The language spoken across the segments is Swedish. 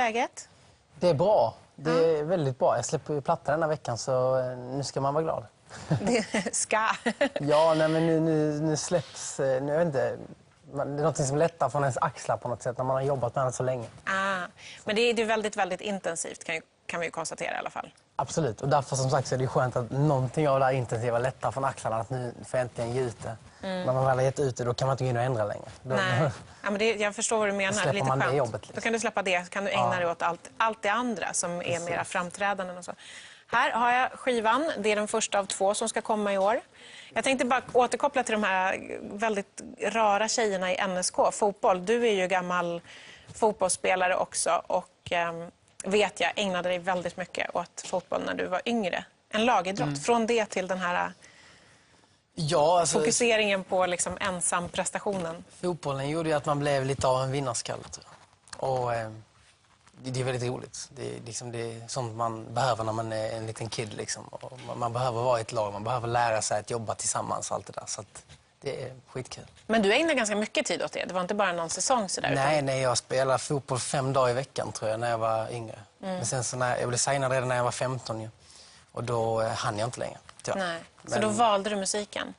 läget? Det är bra. Det är väldigt bra. Jag släpper ju platta denna veckan så nu ska man vara glad. Det ska. Ja, nej, men nu släpps... Nu, jag vet inte, det är något som lättar från ens axlar på något sätt när man har jobbat med det så länge. Men det är ju väldigt, väldigt intensivt kan vi ju konstatera i alla fall. Absolut. Och därför som sagt så är det skönt att någonting av det här intensiva lättar från axlarna. Att nu får jag äntligen ge ut det. När man väl har gett ut det då kan man inte gå in och ändra längre. Nej. Ja, men jag förstår vad du menar. Släpper lite man skönt. det jobbet, liksom. Då kan du släppa det. Kan du ägna dig åt allt det andra som är mera framträdanden och så. Här har jag skivan. Det är den första av 2 som ska komma i år. Jag tänkte bara återkoppla till de här väldigt rara tjejerna i NSK. Fotboll. Du är ju gammal fotbollsspelare också och vet jag ägnade dig väldigt mycket åt fotboll när du var yngre. En lagidrott. Från det till den här fokuseringen på liksom ensamprestationen. Fotbollen gjorde ju att man blev lite av en vinnarskalle, tror jag. Och det är väldigt roligt. Det är sånt man behöver när man är en liten kid. Liksom. Och man behöver vara i ett lag, man behöver lära sig att jobba tillsammans. Allt det där. Så att det är skitkul. Men du ägnade ganska mycket tid åt det. Det var inte bara någon säsong så där. Nej, jag spelade fotboll 5 dagar i veckan tror jag när jag var yngre. Men sen så jag blev signad redan när jag var 15 ju. Och då hann jag inte längre. Ja. Nej. Så då valde du musiken.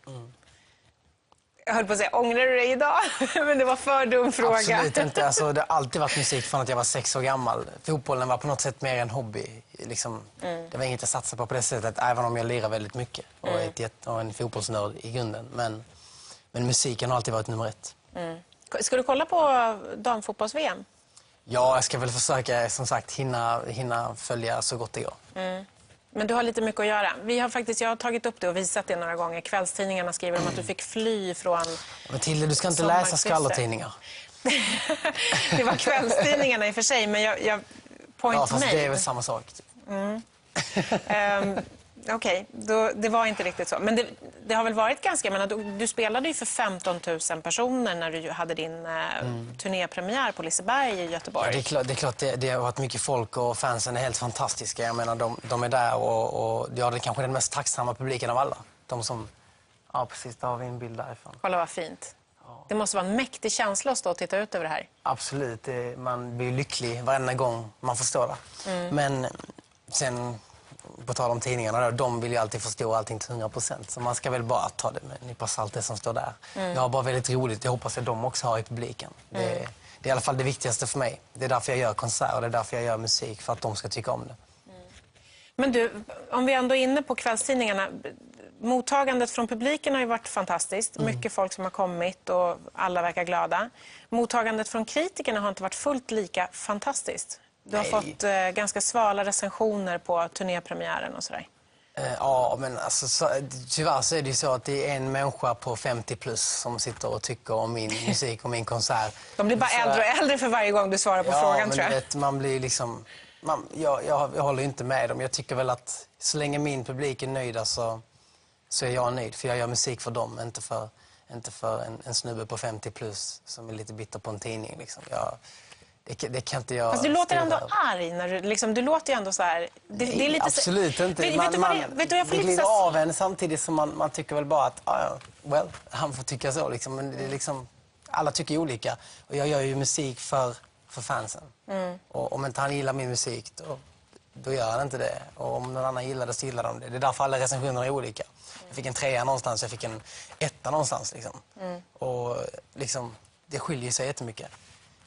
Jag höll på att säga, ångrar du dig idag? Men det var för dum fråga. Absolut inte. Alltså, det har alltid varit musik från att jag var 6 år gammal. Fotbollen var på något sätt mer en hobby. Liksom, det var inget jag satsade på det sättet, även om jag lirar väldigt mycket. Och en fotbollsnörd i grunden. Men musiken har alltid varit nummer 1. Ska du kolla på damfotbolls-VM? Ja, jag ska väl försöka som sagt hinna följa så gott det går. Men du har lite mycket att göra. Jag har tagit upp det och visat det några gånger. Kvällstidningarna skriver om att du fick fly från... Men Tilde, du ska inte läsa skvallertidningar. Det var kvällstidningarna i och för sig, men jag Ja, fast det är väl samma sak. Okej, det var inte riktigt så. Men det har väl varit ganska... Men du spelade ju för 15 000 personer när du hade din turnépremiär på Liseberg i Göteborg. Ja, det är klart det har varit mycket folk och fansen är helt fantastiska. Jag menar, de är där och det är kanske den mest tacksamma publiken av alla. De som... Ja, precis, där har vi en bild därifrån. Kolla vad fint. Ja. Det måste vara en mäktig känsla att stå och titta ut över det här. Absolut, man blir lycklig varenda gång man förstår det. Men sen... På tal om tidningarna, de vill ju alltid förstå allting till 100%. Så man ska väl bara ta det med en nypa salt det som står där. Jag har bara väldigt roligt, jag hoppas att de också har i publiken. Det är i alla fall det viktigaste för mig. Det är därför jag gör konserter, det är därför jag gör musik, för att de ska tycka om det. Men du, om vi ändå är inne på kvällstidningarna, mottagandet från publiken har ju varit fantastiskt. Mycket folk som har kommit och alla verkar glada. Mottagandet från kritikerna har inte varit fullt lika fantastiskt. Du har fått ganska svala recensioner på turnépremiären och sådär. Ja, men alltså, tyvärr så är det ju så att det är en människa på 50 plus som sitter och tycker om min musik och min konsert. De blir bara äldre och äldre för varje gång du svarar på frågan, tror jag. Vet, man blir liksom... Jag håller inte med dem. Jag tycker väl att så länge min publik är nöjda så är jag nöjd. För jag gör musik för dem, inte för en snubbe på 50 plus som är lite bitter på en tidning. Liksom. Det kan inte jag... Fast du låter ändå arg när du låter ju ändå så här... Det är lite absolut inte. Det glider av en samtidigt som man tycker väl bara att han får tycka så. Liksom. Men det är liksom, alla tycker olika. Och jag gör ju musik för fansen. Och om inte han gillar min musik då gör han inte det. Och om någon annan gillar det så gillar de det. Det är därför alla recensioner är olika. Jag fick en 3 någonstans, jag fick en 1 någonstans. Liksom. Och liksom, det skiljer sig jättemycket.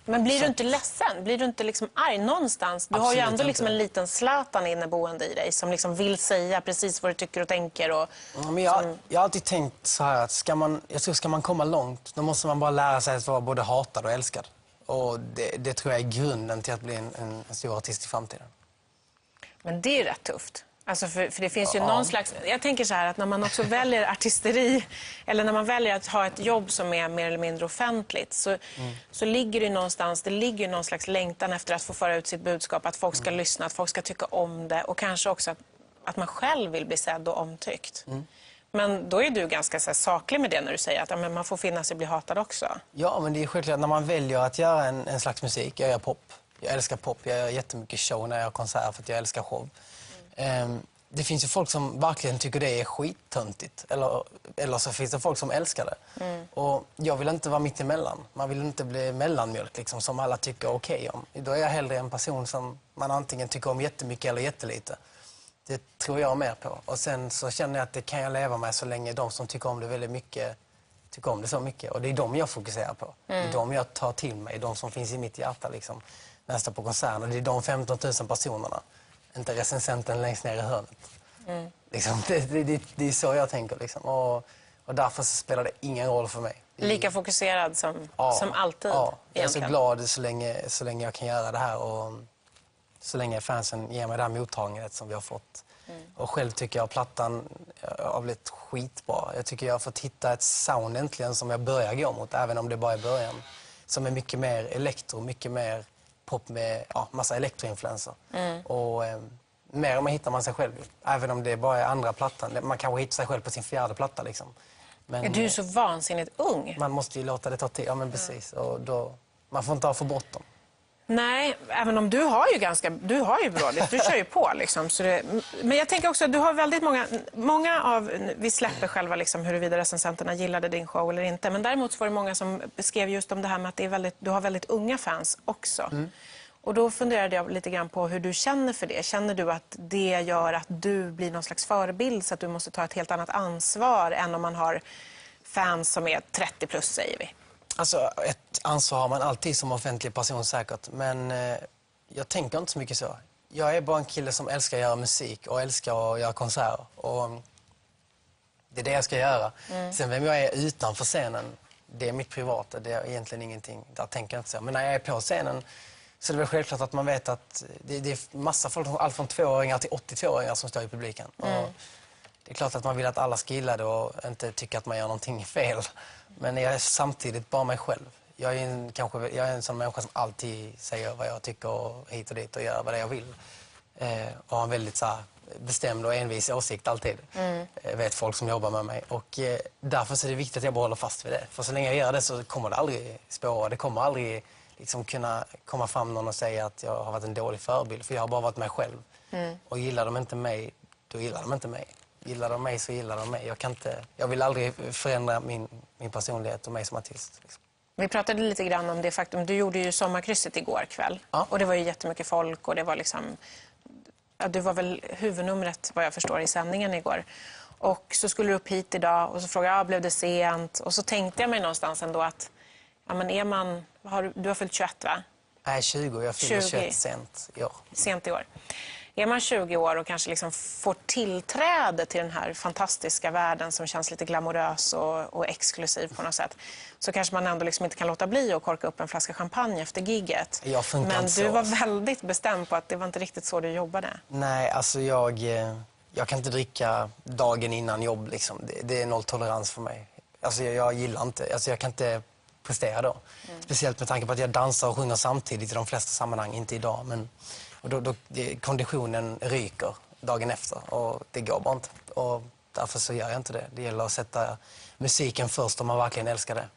Men blir du inte ledsen? Blir du inte liksom arg någonstans? Du har ju ändå liksom en liten Zlatan inneboende i dig som liksom vill säga precis vad du tycker och tänker. Och men jag har alltid tänkt så här att ska man komma långt då måste man bara lära sig att vara både hatad och älskad. Och det tror jag är grunden till att bli en stor artist i framtiden. Men det är rätt tufft. Alltså för det finns ju någon slags... Jag tänker så här att när man också väljer artisteri eller när man väljer att ha ett jobb som är mer eller mindre offentligt så ligger det någonstans, det ligger någon slags längtan efter att få föra ut sitt budskap, att folk ska lyssna, att folk ska tycka om det och kanske också att man själv vill bli sedd och omtyckt. Men då är du ganska så här, saklig med det när du säger att man får finna sig bli hatad också. Ja, men det är självklart när man väljer att göra en slags musik. Jag gör pop. Jag älskar pop. Jag gör jättemycket show när jag har konsert för att jag älskar show. det finns ju folk som verkligen tycker det är skittöntigt. Eller så finns det folk som älskar det. Och jag vill inte vara mitt emellan. Man vill inte bli mellanmjölk liksom, som alla tycker okej om. Då är jag hellre en person som man antingen tycker om jättemycket eller jättelite. Det tror jag mer på. Och sen så känner jag att det kan jag leva med så länge de som tycker om det väldigt mycket tycker om det så mycket. Och det är de jag fokuserar på. Det är de jag tar till mig. De som finns i mitt hjärta liksom, när jag står på konserten. Det är de 15 000 personerna. Inte recensenten längst ner i hörnet. Liksom, det är så jag tänker. Liksom. Och därför så spelar det ingen roll för mig. Lika fokuserad som alltid. Ja, jag är så glad så länge jag kan göra det här. Och så länge fansen ger mig det här mottagandet som vi har fått. Och själv tycker jag plattan har blivit skitbra. Jag tycker jag har fått hitta ett sound äntligen som jag börjar gå mot, även om det bara är början. Som är mycket mer elektro, mycket mer pop med massa elektroinfluenser. Och mer om man hittar man sig själv. Även om det bara är andra plattan. Man kanske hittar sig själv på sin fjärde platta liksom. Men du är så vansinnigt ung. man måste ju låta det ta tid. Ja, men precis. Och då, man får inte ha för bråttom. Nej, även om du har ju brådigt. Du kör ju på liksom. Men jag tänker också att du har väldigt många av, vi släpper själva liksom huruvida recensenterna gillade din show eller inte. Men däremot var det många som beskrev just om det här med att du har väldigt unga fans också. Och då funderade jag lite grann på hur du känner för det. Känner du att det gör att du blir någon slags förebild så att du måste ta ett helt annat ansvar än om man har fans som är 30 plus, säger vi? Alltså, ett ansvar har man alltid som offentlig person säkert. Men jag tänker inte så mycket så. Jag är bara en kille som älskar att göra musik och älskar att göra konserter. Och det är det jag ska göra. Sen vem jag är utanför scenen, det är mitt privata. Det är egentligen ingenting. Där tänker jag inte så. Men när jag är på scenen så är det väl självklart att man vet att det är massa folk, allt från 2-åringar till 82-åringar som står i publiken. Och det är klart att man vill att alla ska gilla det och inte tycka att man gör någonting fel. Men jag är samtidigt bara mig själv. Jag är en sån människa som alltid säger vad jag tycker och hit och dit och gör vad det jag vill. Och har en väldigt så här, bestämd och envis åsikt alltid. Vet folk som jobbar med mig. Och därför är det viktigt att jag behåller fast vid det. För så länge jag gör det så kommer det aldrig spåra. Det kommer aldrig liksom kunna komma fram någon och säga att jag har varit en dålig förebild. För jag har bara varit mig själv. Och gillar de inte mig, då gillar de inte mig. Gillar de mig så gillar de mig. Jag vill aldrig förändra min personlighet och mig som artist. Liksom. Vi pratade lite grann om det faktum. Du gjorde ju sommarkrysset igår kväll. Ja. Och det var ju jättemycket folk och det var liksom... Ja, du var väl huvudnumret, vad jag förstår, i sändningen igår. Och så skulle du upp hit idag och så frågade jag, blev det sent? Och så tänkte jag mig någonstans ändå att... Ja, men du har fyllt 21, va? Nej, 20. Jag fyller 21 sent i år. Sent i år. Är man 20 år och kanske liksom får tillträde till den här fantastiska världen som känns lite glamorös och exklusiv på något sätt, så kanske man ändå liksom inte kan låta bli att korka upp en flaska champagne efter gigget. Men du var väldigt bestämd på att det var inte riktigt så du jobbade. Nej, alltså jag kan inte dricka dagen innan jobb. Liksom. Det är noll tolerans för mig. Alltså jag gillar inte, alltså jag kan inte prestera då. Speciellt med tanke på att jag dansar och sjunger samtidigt i de flesta sammanhang, inte idag. Men och då konditionen ryker dagen efter och det går bara inte. Och därför så gör jag inte det. Det gäller att sätta musiken först om man verkligen älskar det.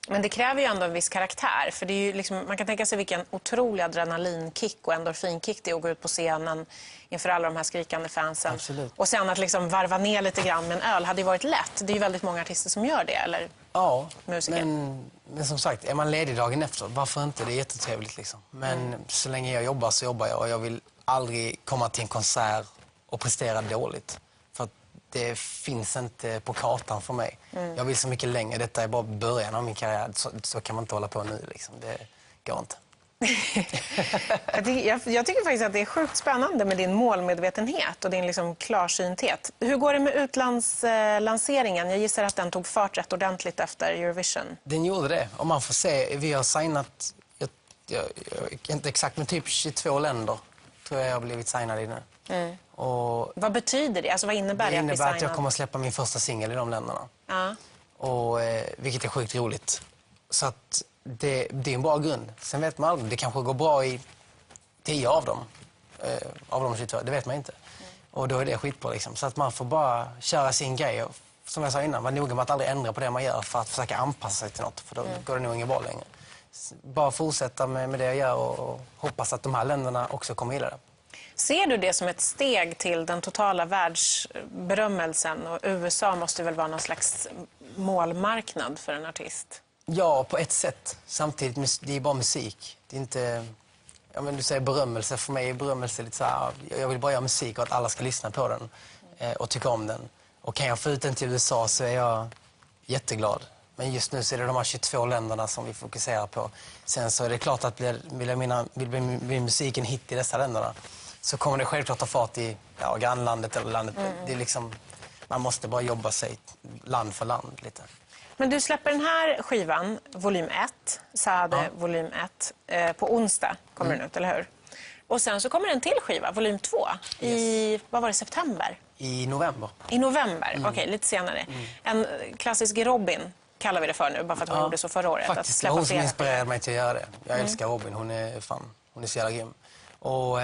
Men det kräver ju ändå en viss karaktär. För det är ju liksom, man kan tänka sig vilken otrolig adrenalinkick och endorfinkick det är att gå ut på scenen inför alla de här skrikande fansen. Absolut. Och sen att liksom varva ner lite grann med en öl hade ju varit lätt. Det är ju väldigt många artister som gör det, eller? Ja, musiker. Men som sagt, är man ledig dagen efter, varför inte? Det är jättetrevligt liksom. Men så länge jag jobbar så jobbar jag och jag vill aldrig komma till en konsert och prestera dåligt. För att det finns inte på kartan för mig. Jag vill så mycket längre. Detta är bara början av min karriär. Så kan man inte hålla på nu liksom. Det går inte. Jag tycker faktiskt att det är sjukt spännande med din målmedvetenhet och din liksom klarsynthet. Hur går det med utlandslanseringen? Jag gissar att den tog fart rätt ordentligt efter Eurovision. Den gjorde det. Och man får se, vi har signat, jag inte exakt, men typ 22 länder tror jag har blivit signade i nu. Och vad betyder det? Alltså vad innebär det? Det innebär att jag kommer att släppa min första singel i de länderna. Ja. Och, vilket är sjukt roligt. Så att det är en bra grund. Sen vet man aldrig, det kanske går bra i 10 av dem. Av de 22, det vet man inte. Och då är det skitbra liksom. Så att man får bara köra sin grej. Och, som jag sa innan, var noga med att aldrig ändra på det man gör för att försöka anpassa sig till något. För då går det nog ingen bra längre. Bara fortsätta med det jag gör och hoppas att de här länderna också kommer gilla det. Ser du det som ett steg till den totala världsberömmelsen? Och USA måste väl vara någon slags målmarknad för en artist? Ja, på ett sätt. Samtidigt, det är bara musik. Det är inte... Ja, men du säger berömmelse. För mig är berömmelse lite så här... Jag vill bara göra musik och att alla ska lyssna på den och tycka om den. Och kan jag få ut den till USA så är jag jätteglad. Men just nu så är det de här 22 länderna som vi fokuserar på. Sen så är det klart att vill musiken hit i dessa länderna så kommer det självklart ta fart i grannlandet eller landet. Det är liksom, man måste bara jobba sig land för land lite. Men du släpper den här skivan, volym 1, Saade volym 1, på onsdag kommer den ut, eller hur? Och sen så kommer en till skiva, volym 2, i, vad var det, september? I november. I november, okej, lite senare. En klassisk Robin kallar vi det för nu, bara för att hon gjorde så förra året. Faktiskt, hon som inspirerade mig till att göra det. Jag älskar Robin, hon är så jävla grym. Och,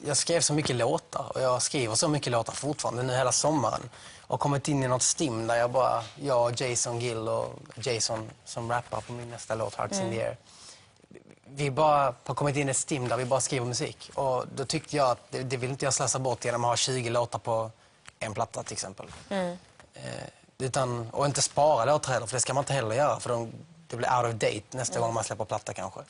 jag skrev så mycket låtar och jag skriver så mycket låtar fortfarande nu hela sommaren. Och kommit in i något stim där jag Jason Gill och Jason som rappar på min nästa låt, Hearts in the Air. Vi bara har kommit in i ett stim där vi bara skriver musik. Och då tyckte jag att det vill inte jag slösa bort genom att ha 20 låtar på en platta till exempel. Och inte spara låtar heller, för det ska man inte heller göra. För det blir out of date nästa gång man släpper platta kanske.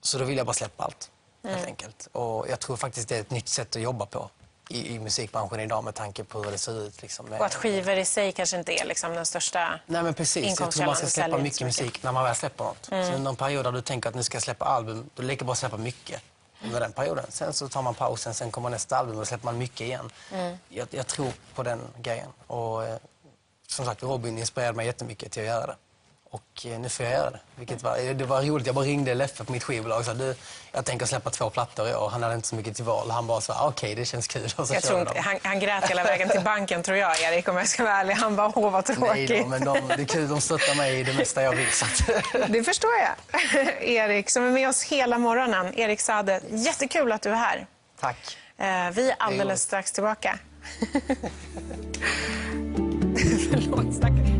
Så då vill jag bara släppa allt, helt enkelt. Och jag tror faktiskt det är ett nytt sätt att jobba på i musikbranschen idag med tanke på hur det ser ut. Liksom, och att skivor i sig kanske inte är liksom den största. Nej, men precis. Jag tror man ska släppa mycket musik när man väl släpper något. Så under en period där du tänker att nu ska jag släppa album, då lägger bara släppa mycket under den perioden. Sen så tar man pausen, sen kommer nästa album och då släpper man mycket igen. Jag tror på den grejen. Och som sagt, Robin inspirerade mig jättemycket till att göra det. Och nu får jag göra det. Det var roligt. Jag bara ringde Leffe på mitt skivbolag och sa, jag tänker släppa 2 plattor i år. Han hade inte så mycket till val. Han bara sa, okej, det känns kul. Och så jag tror inte, han grät hela vägen till banken, tror jag, Erik, om jag ska vara ärlig. Han bara, vad tråkigt. Nej då, men det är kul. De stöttar mig i det mesta jag vill. Så det förstår jag. Erik, som är med oss hela morgonen. Erik Saade, jättekul att du är här. Tack. Vi är alldeles strax tillbaka. Förlåt, stackars.